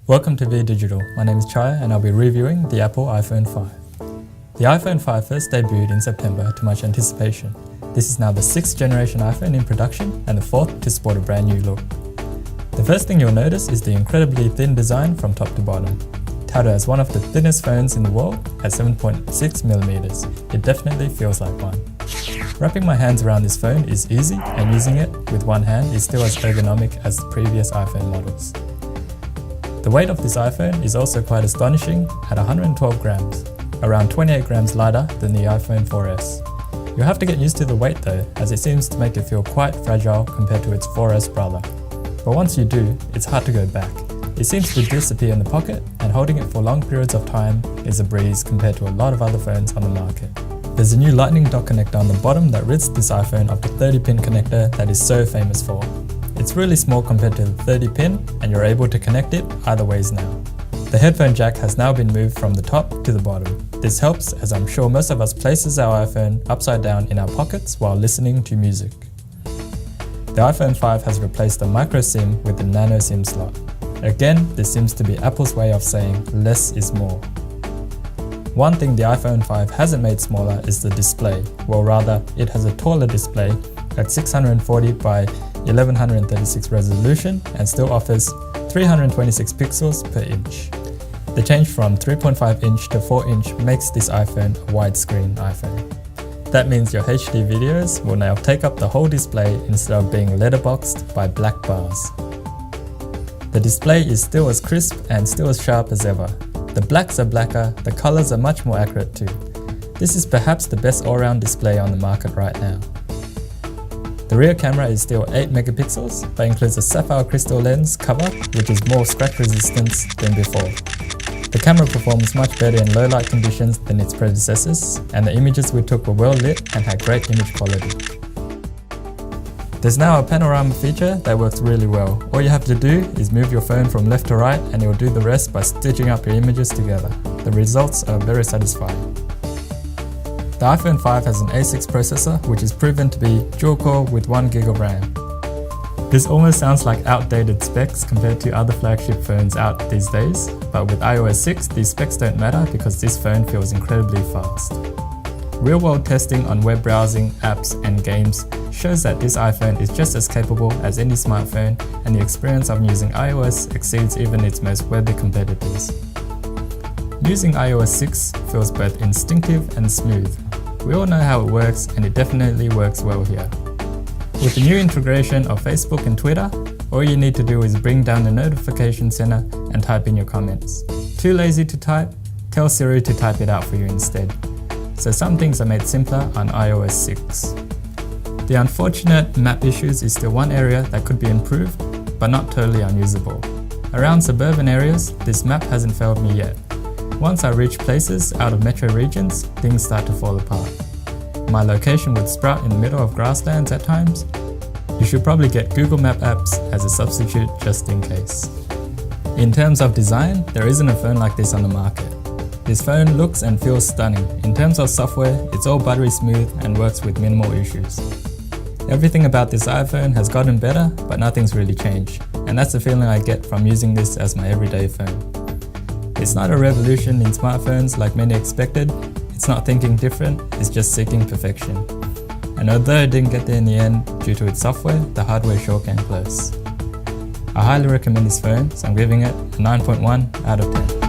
Welcome to V Digital. My name is Chaya and I'll be reviewing the Apple iPhone 5. The iPhone 5 first debuted in September to much anticipation. This is now the 6th generation iPhone in production and the 4th to sport a brand new look. The first thing you'll notice is the incredibly thin design from top to bottom. Touted as one of the thinnest phones in the world at 7.6mm, it definitely feels like one. Wrapping my hands around this phone is easy, and using it with one hand is still as ergonomic as the previous iPhone models. The weight of this iPhone is also quite astonishing at 112 grams, around 28 grams lighter than the iPhone 4S. You'll have to get used to the weight though, as it seems to make it feel quite fragile compared to its 4S brother. But once you do, it's hard to go back. It seems to disappear in the pocket, and holding it for long periods of time is a breeze compared to a lot of other phones on the market. There's a new lightning dock connector on the bottom that rids this iPhone of the 30-pin connector that is so famous for. It's really small compared to the 30-pin, and you're able to connect it either ways now. The headphone jack has now been moved from the top to the bottom. This helps, as I'm sure most of us places our iPhone upside down in our pockets while listening to music. The iPhone 5 has replaced the micro SIM with the nano SIM slot. Again, this seems to be Apple's way of saying less is more. One thing the iPhone 5 hasn't made smaller is the display. Well, rather, it has a taller display at 640 by 1136 resolution and still offers 326 pixels per inch. The change from 3.5 inch to 4 inch makes this iPhone a widescreen iPhone. That means your HD videos will now take up the whole display instead of being letterboxed by black bars. The display is still as crisp and still as sharp as ever. The blacks are blacker, the colors are much more accurate too. This is perhaps the best all-round display on the market right now. The rear camera is still 8 megapixels, but includes a sapphire crystal lens cover, which is more scratch resistance than before. The camera performs much better in low light conditions than its predecessors, and the images we took were well lit and had great image quality. There's now a Panorama feature that works really well. All you have to do is move your phone from left to right and it will do the rest by stitching up your images together. The results are very satisfying. The iPhone 5 has an A6 processor which is proven to be dual-core with 1GB of RAM. This almost sounds like outdated specs compared to other flagship phones out these days, but with iOS 6 these specs don't matter because this phone feels incredibly fast. Real-world testing on web browsing, apps and games shows that this iPhone is just as capable as any smartphone, and the experience of using iOS exceeds even its most webby competitors. Using iOS 6 feels both instinctive and smooth. We all know how it works, and it definitely works well here. With the new integration of Facebook and Twitter, all you need to do is bring down the notification center and type in your comments. Too lazy to type? Tell Siri to type it out for you instead. So some things are made simpler on iOS 6. The unfortunate map issues is still one area that could be improved, but not totally unusable. Around suburban areas, this map hasn't failed me yet. Once I reach places out of metro regions, things start to fall apart. My location would sprout in the middle of grasslands at times. You should probably get Google Map apps as a substitute just in case. In terms of design, there isn't a phone like this on the market. This phone looks and feels stunning. In terms of software, it's all buttery smooth and works with minimal issues. Everything about this iPhone has gotten better, but nothing's really changed. And that's the feeling I get from using this as my everyday phone. It's not a revolution in smartphones like many expected. It's not thinking different, it's just seeking perfection. And although it didn't get there in the end due to its software, the hardware sure came close. I highly recommend this phone, so I'm giving it a 9.1 out of 10.